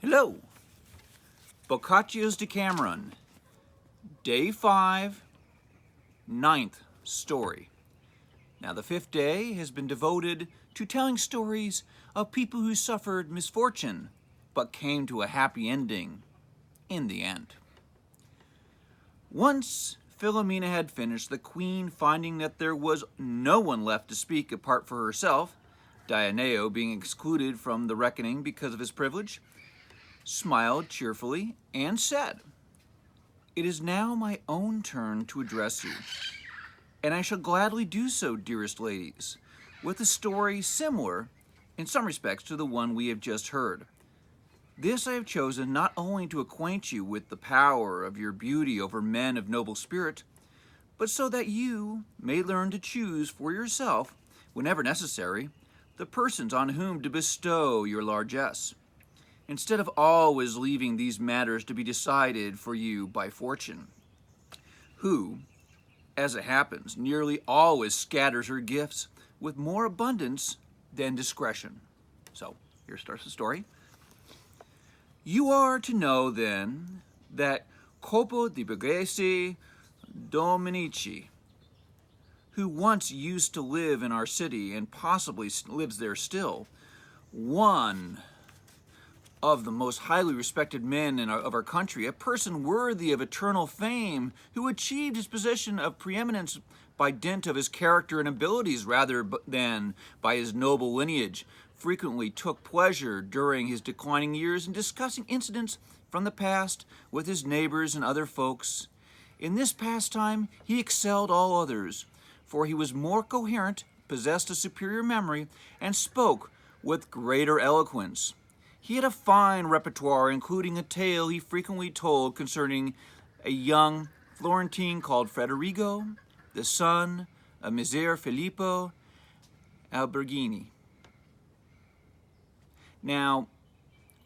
Hello, Boccaccio's Decameron, Day 5, 9th story. Now the 5th day has been devoted to telling stories of people who suffered misfortune, but came to a happy ending in the end. Once Philomena had finished, the queen, finding that there was no one left to speak apart from herself, Dioneo being excluded from the reckoning because of his privilege, smiled cheerfully and said, "It is now my own turn to address you, and I shall gladly do so, dearest ladies, with a story similar in some respects to the one we have just heard. This I have chosen not only to acquaint you with the power of your beauty over men of noble spirit, but so that you may learn to choose for yourself, whenever necessary, the persons on whom to bestow your largesse, instead of always leaving these matters to be decided for you by fortune, who, as it happens, nearly always scatters her gifts with more abundance than discretion." So, here starts the story. "You are to know, then, that Corpo di Borghese Dominici, who once used to live in our city and possibly lives there still, one of the most highly respected men of our country, a person worthy of eternal fame, who achieved his position of preeminence by dint of his character and abilities rather than by his noble lineage, frequently took pleasure during his declining years in discussing incidents from the past with his neighbors and other folks. In this pastime he excelled all others, for he was more coherent, possessed a superior memory, and spoke with greater eloquence. He had a fine repertoire, including a tale he frequently told concerning a young Florentine called Federigo, the son of Messer Filippo Alberighi." Now,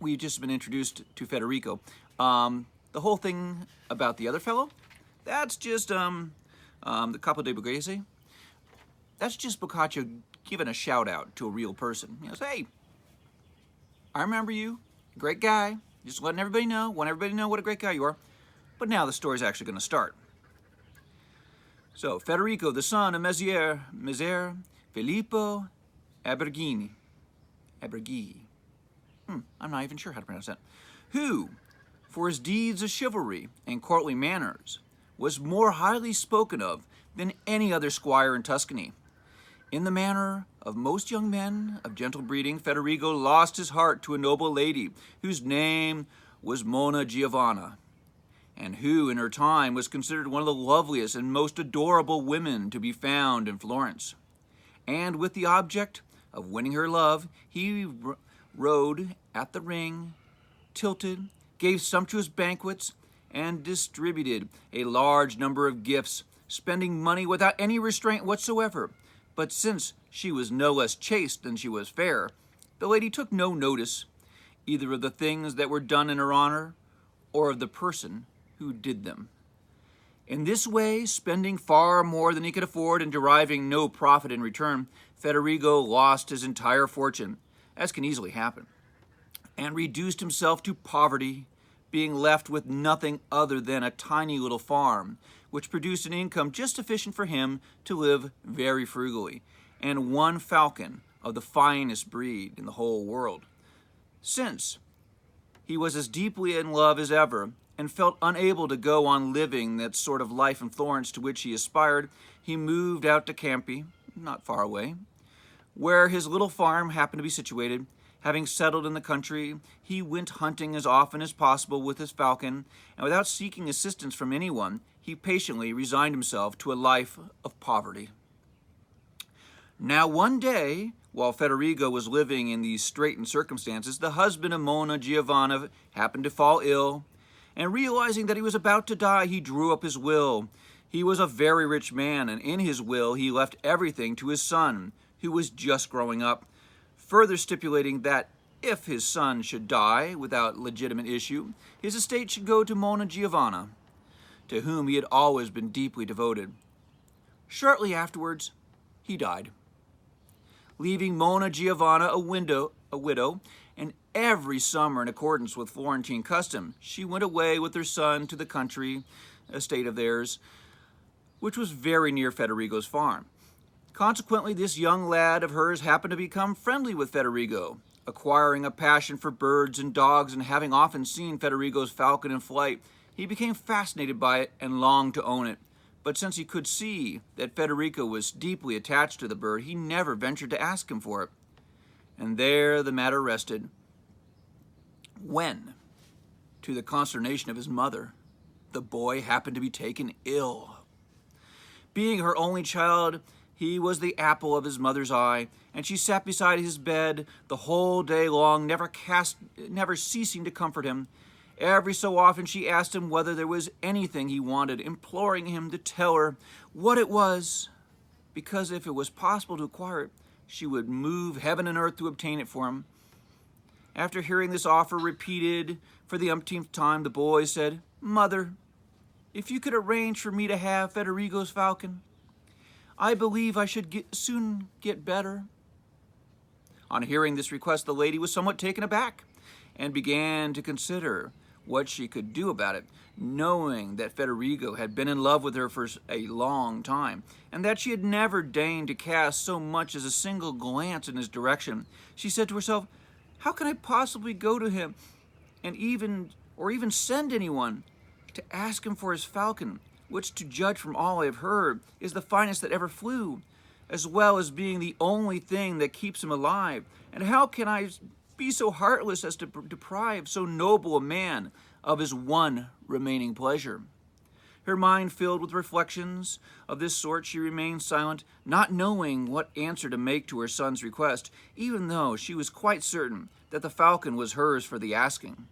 we've just been introduced to Federico. The whole thing about the other fellow, that's just the Capo de Borghese. That's just Boccaccio giving a shout out to a real person. He goes, "Hey, I remember you, great guy, just letting everybody know, want everybody to know what a great guy you are." But now the story's actually going to start. So, Federico, the son of Messer Filippo Alberighi. I'm not even sure how to pronounce that. Who, for his deeds of chivalry and courtly manners, was more highly spoken of than any other squire in Tuscany. In the manner of most young men of gentle breeding, Federigo lost his heart to a noble lady whose name was Monna Giovanna, and who in her time was considered one of the loveliest and most adorable women to be found in Florence. And with the object of winning her love, he rode at the ring, tilted, gave sumptuous banquets, and distributed a large number of gifts, spending money without any restraint whatsoever. But since she was no less chaste than she was fair, the lady took no notice either of the things that were done in her honor or of the person who did them. In this way, spending far more than he could afford and deriving no profit in return, Federigo lost his entire fortune, as can easily happen, and reduced himself to poverty, being left with nothing other than a tiny little farm, which produced an income just sufficient for him to live very frugally, and one falcon of the finest breed in the whole world. Since he was as deeply in love as ever, and felt unable to go on living that sort of life in Florence to which he aspired, he moved out to Campi, not far away, where his little farm happened to be situated. Having settled in the country, he went hunting as often as possible with his falcon, and without seeking assistance from anyone, he patiently resigned himself to a life of poverty. Now one day, while Federigo was living in these straitened circumstances, the husband of Monna Giovanna happened to fall ill, and realizing that he was about to die, he drew up his will. He was a very rich man, and in his will he left everything to his son, who was just growing up, further stipulating that if his son should die without legitimate issue, his estate should go to Monna Giovanna, to whom he had always been deeply devoted. Shortly afterwards, he died, leaving Monna Giovanna a widow, and every summer, in accordance with Florentine custom, she went away with her son to the country estate of theirs, which was very near Federigo's farm. Consequently, this young lad of hers happened to become friendly with Federigo, acquiring a passion for birds and dogs, and having often seen Federigo's falcon in flight, he became fascinated by it and longed to own it. But since he could see that Federigo was deeply attached to the bird, he never ventured to ask him for it. And there the matter rested, when, to the consternation of his mother, the boy happened to be taken ill. Being her only child, he was the apple of his mother's eye, and she sat beside his bed the whole day long, never ceasing to comfort him. Every so often she asked him whether there was anything he wanted, imploring him to tell her what it was, because if it was possible to acquire it, she would move heaven and earth to obtain it for him. After hearing this offer repeated for the umpteenth time, the boy said, "Mother, if you could arrange for me to have Federigo's falcon, I believe I should soon get better." On hearing this request, the lady was somewhat taken aback and began to consider what she could do about it, knowing that Federigo had been in love with her for a long time, and that she had never deigned to cast so much as a single glance in his direction. She said to herself, "How can I possibly go to him and even send anyone to ask him for his falcon, which, to judge from all I have heard, is the finest that ever flew, as well as being the only thing that keeps him alive? And how can I be so heartless as to deprive so noble a man of his one remaining pleasure?" Her mind filled with reflections of this sort, she remained silent, not knowing what answer to make to her son's request, even though she was quite certain that the falcon was hers for the asking.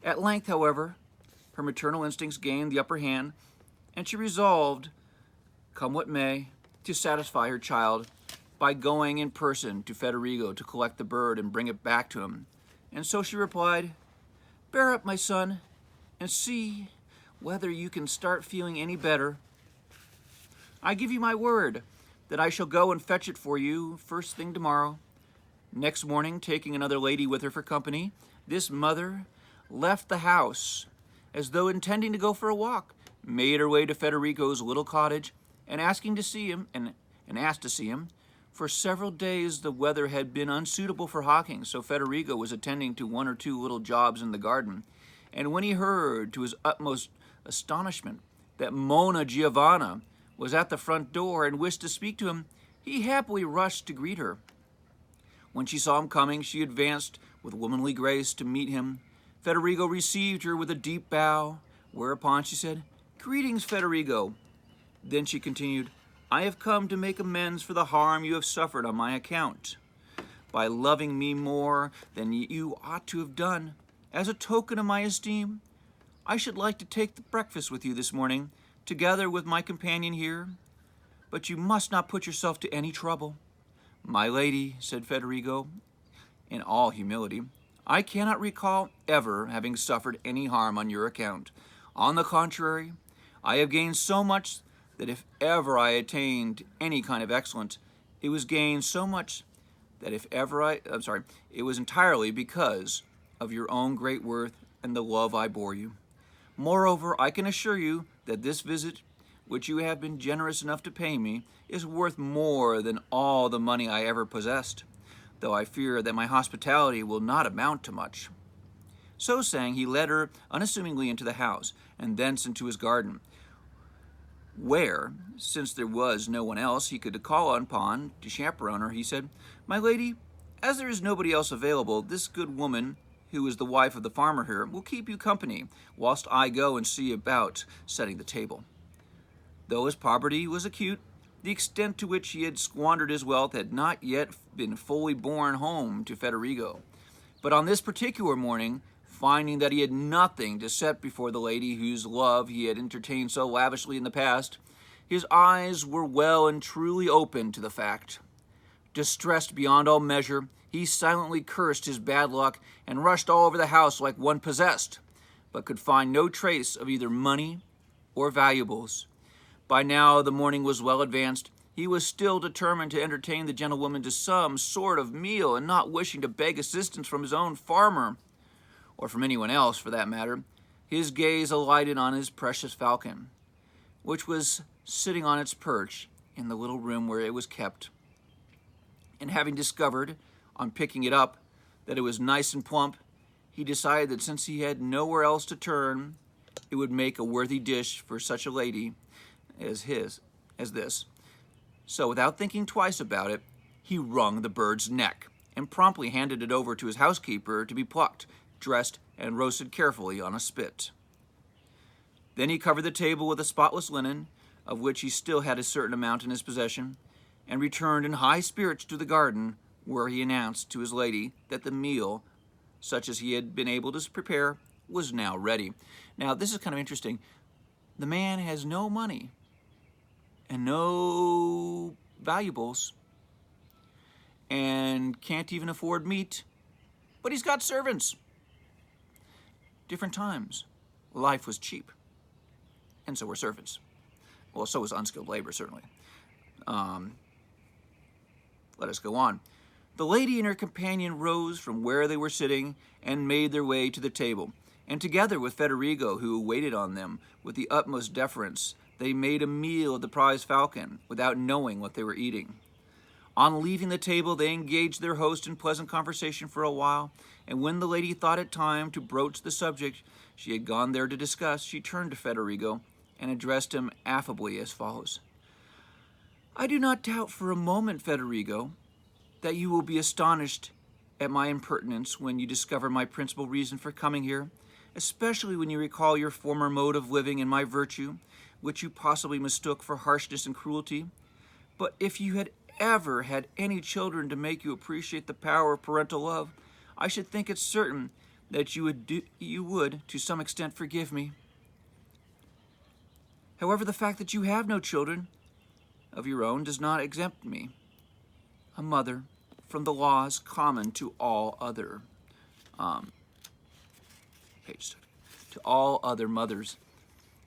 At length, however, her maternal instincts gained the upper hand, and she resolved, come what may, to satisfy her child by going in person to Federigo to collect the bird and bring it back to him. And so she replied, "Bear up, my son, and see whether you can start feeling any better. I give you my word that I shall go and fetch it for you first thing tomorrow." Next morning, taking another lady with her for company, this mother left the house as though intending to go for a walk, made her way to Federigo's little cottage, and asked to see him. For several days the weather had been unsuitable for hawking, so Federigo was attending to one or two little jobs in the garden, and when he heard, to his utmost astonishment, that Monna Giovanna was at the front door and wished to speak to him, he happily rushed to greet her. When she saw him coming, she advanced with womanly grace to meet him. Federigo received her with a deep bow, whereupon she said, "Greetings, Federigo." Then she continued, "I have come to make amends for the harm you have suffered on my account, by loving me more than you ought to have done. As a token of my esteem, I should like to take the breakfast with you this morning, together with my companion here, but you must not put yourself to any trouble." "My lady," said Federigo, in all humility, "I cannot recall ever having suffered any harm on your account. On the contrary, I have gained so much that if ever I attained any kind of excellence, it was entirely because of your own great worth and the love I bore you. Moreover, I can assure you that this visit, which you have been generous enough to pay me, is worth more than all the money I ever possessed, though I fear that my hospitality will not amount to much." So saying, he led her unassumingly into the house, and thence into his garden, where, since there was no one else he could call upon to chaperone her, he said, "My lady, as there is nobody else available, this good woman, who is the wife of the farmer here, will keep you company, whilst I go and see about setting the table." Though his poverty was acute, the extent to which he had squandered his wealth had not yet been fully borne home to Federigo. But on this particular morning, finding that he had nothing to set before the lady whose love he had entertained so lavishly in the past, his eyes were well and truly open to the fact. Distressed beyond all measure, he silently cursed his bad luck and rushed all over the house like one possessed, but could find no trace of either money or valuables. By now the morning was well advanced, He was still determined to entertain the gentlewoman to some sort of meal, and not wishing to beg assistance from his own farmer, or from anyone else for that matter, his gaze alighted on his precious falcon, which was sitting on its perch in the little room where it was kept. And having discovered, on picking it up, that it was nice and plump, he decided that since he had nowhere else to turn, it would make a worthy dish for such a lady as this. So without thinking twice about it, he wrung the bird's neck and promptly handed it over to his housekeeper to be plucked, dressed, and roasted carefully on a spit. Then he covered the table with a spotless linen, of which he still had a certain amount in his possession, and returned in high spirits to the garden, where he announced to his lady that the meal, such as he had been able to prepare, was now ready. Now, this is kind of interesting. The man has no money and no valuables and can't even afford meat, but he's got servants. Different times, life was cheap, and so were servants. Well, so was unskilled labor, certainly. Let us go on. The lady and her companion rose from where they were sitting and made their way to the table, and together with Federigo, who waited on them with the utmost deference, they made a meal of the prize falcon without knowing what they were eating. On leaving the table, they engaged their host in pleasant conversation for a while, and when the lady thought it time to broach the subject she had gone there to discuss, she turned to Federigo and addressed him affably as follows. I do not doubt for a moment, Federigo, that you will be astonished at my impertinence when you discover my principal reason for coming here, especially when you recall your former mode of living and my virtue, which you possibly mistook for harshness and cruelty. But if you had ever had any children to make you appreciate the power of parental love, I should think it certain that you would, to some extent, forgive me. However, the fact that you have no children of your own does not exempt me, a mother, from the laws common to all other to all other mothers.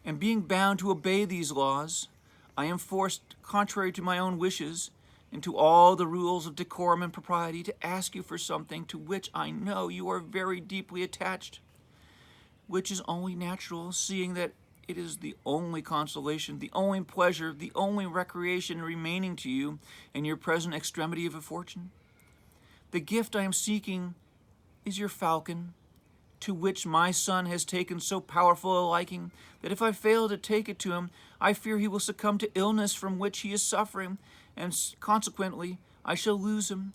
And being bound to obey these laws, I am forced, contrary to my own wishes, and to all the rules of decorum and propriety, to ask you for something to which I know you are very deeply attached, which is only natural, seeing that it is the only consolation, the only pleasure, the only recreation remaining to you in your present extremity of a fortune. The gift I am seeking is your falcon, to which my son has taken so powerful a liking that if I fail to take it to him, I fear he will succumb to illness from which he is suffering, and consequently I shall lose him.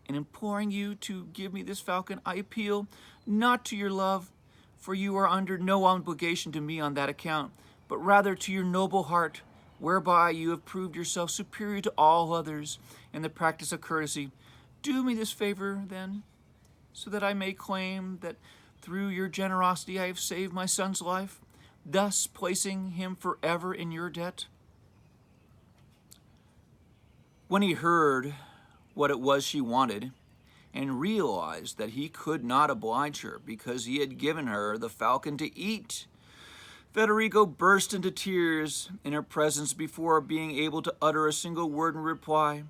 In imploring you to give me this falcon, I appeal not to your love, for you are under no obligation to me on that account, but rather to your noble heart, whereby you have proved yourself superior to all others in the practice of courtesy. Do me this favor, then, so that I may claim that through your generosity I have saved my son's life, thus placing him forever in your debt. When he heard what it was she wanted, and realized that he could not oblige her because he had given her the falcon to eat, Federigo burst into tears in her presence before being able to utter a single word in reply.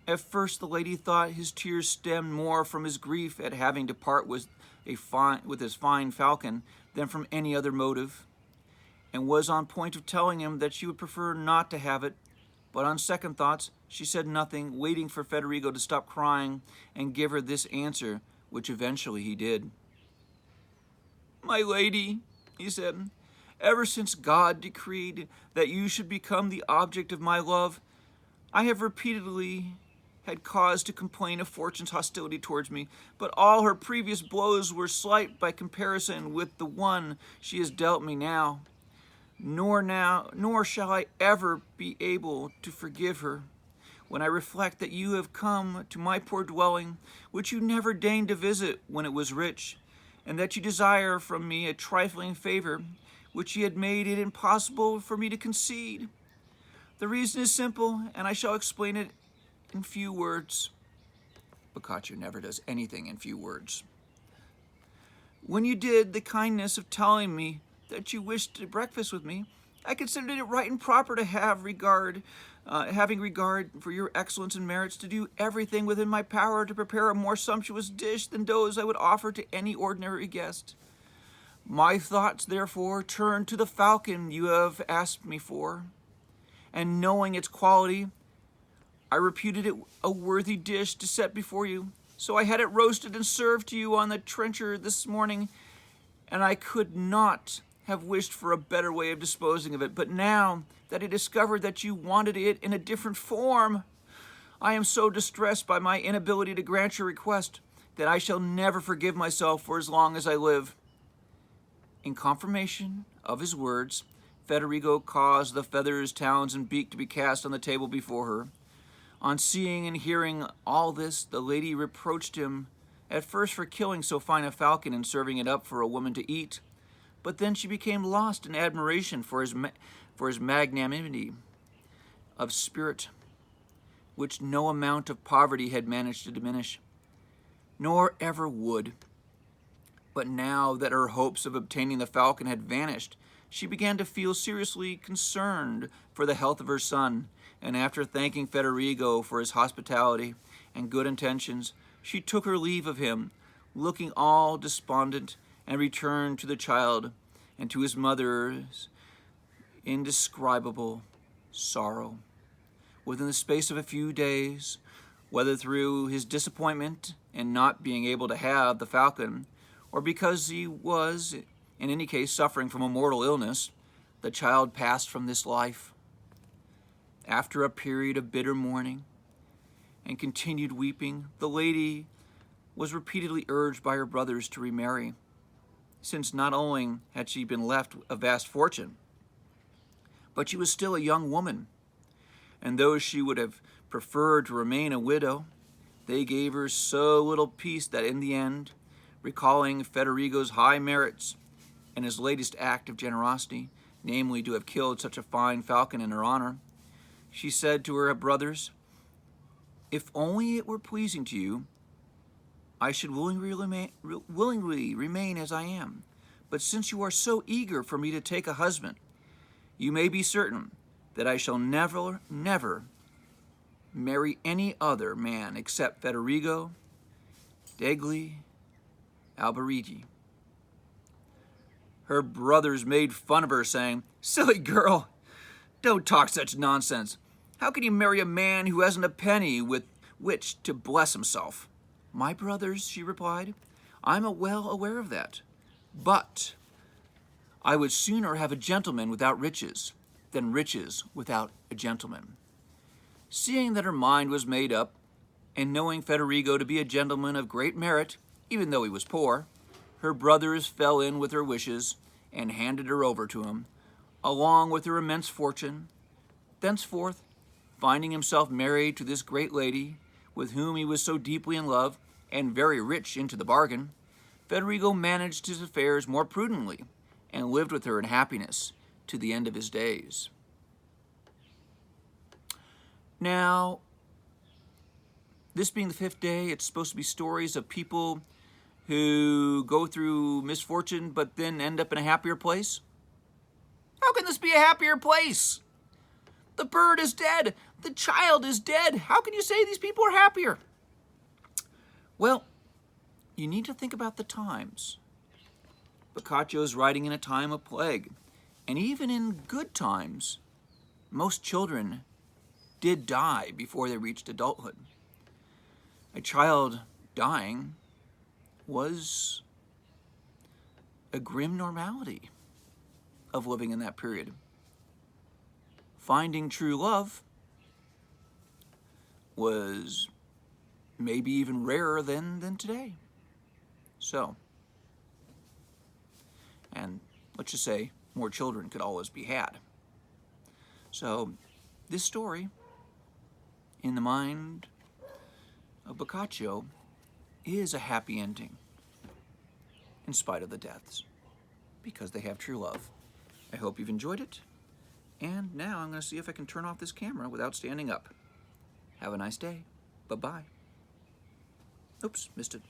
At first the lady thought his tears stemmed more from his grief at having to part with his fine falcon than from any other motive, and was on point of telling him that she would prefer not to have it, but on second thoughts she said nothing, waiting for Federigo to stop crying and give her this answer, which eventually he did. My lady, he said, ever since God decreed that you should become the object of my love, I have repeatedly had cause to complain of fortune's hostility towards me, but all her previous blows were slight by comparison with the one she has dealt me now. Nor shall I ever be able to forgive her, when I reflect that you have come to my poor dwelling, which you never deigned to visit when it was rich, and that you desire from me a trifling favor, which you had made it impossible for me to concede. The reason is simple, and I shall explain it in few words. Boccaccio never does anything in few words. When you did the kindness of telling me that you wished to breakfast with me, I considered it right and proper to have regard having regard for your excellence and merits, to do everything within my power to prepare a more sumptuous dish than those I would offer to any ordinary guest. My thoughts, therefore, turn to the falcon you have asked me for, and knowing its quality, I reputed it a worthy dish to set before you. So I had it roasted and served to you on the trencher this morning, and I could not have wished for a better way of disposing of it. But now that I discovered that you wanted it in a different form, I am so distressed by my inability to grant your request that I shall never forgive myself for as long as I live." In confirmation of his words, Federigo caused the feathers, talons, and beak to be cast on the table before her. On seeing and hearing all this, the lady reproached him at first for killing so fine a falcon and serving it up for a woman to eat, but then she became lost in admiration for his magnanimity of spirit, which no amount of poverty had managed to diminish, nor ever would. But now that her hopes of obtaining the falcon had vanished, she began to feel seriously concerned for the health of her son, and after thanking Federigo for his hospitality and good intentions, she took her leave of him, looking all despondent, and returned to the child and to his mother's indescribable sorrow. Within the space of a few days, whether through his disappointment in not being able to have the falcon, or because he was, in any case, suffering from a mortal illness, the child passed from this life. After a period of bitter mourning and continued weeping, the lady was repeatedly urged by her brothers to remarry, since not only had she been left a vast fortune, but she was still a young woman, and though she would have preferred to remain a widow, they gave her so little peace that in the end, recalling Federigo's high merits and his latest act of generosity, namely to have killed such a fine falcon in her honor, she said to her brothers, "If only it were pleasing to you, I should willingly remain as I am. But since you are so eager for me to take a husband, you may be certain that I shall never marry any other man except Federigo, degli, Alberighi." Her brothers made fun of her, saying, "Silly girl, don't talk such nonsense. How can you marry a man who hasn't a penny with which to bless himself?" "My brothers," she replied, "I'm well aware of that. But I would sooner have a gentleman without riches than riches without a gentleman." Seeing that her mind was made up, and knowing Federigo to be a gentleman of great merit, even though he was poor, her brothers fell in with her wishes and handed her over to him, along with her immense fortune. Thenceforth, finding himself married to this great lady, with whom he was so deeply in love, and very rich into the bargain, Federigo managed his affairs more prudently, and lived with her in happiness to the end of his days. Now, this being the 5th day, it's supposed to be stories of people who go through misfortune but then end up in a happier place. How can this be a happier place? The bird is dead. The child is dead. How can you say these people are happier? Well, you need to think about the times. Boccaccio is writing in a time of plague, and even in good times, most children did die before they reached adulthood. A child dying was a grim normality of living in that period. Finding true love was maybe even rarer than today. So, and let's just say more children could always be had. So, this story, in the mind of Boccaccio, is a happy ending, in spite of the deaths, because they have true love. I hope you've enjoyed it. And now I'm going to see if I can turn off this camera without standing up. Have a nice day. Bye-bye. Oops, missed it.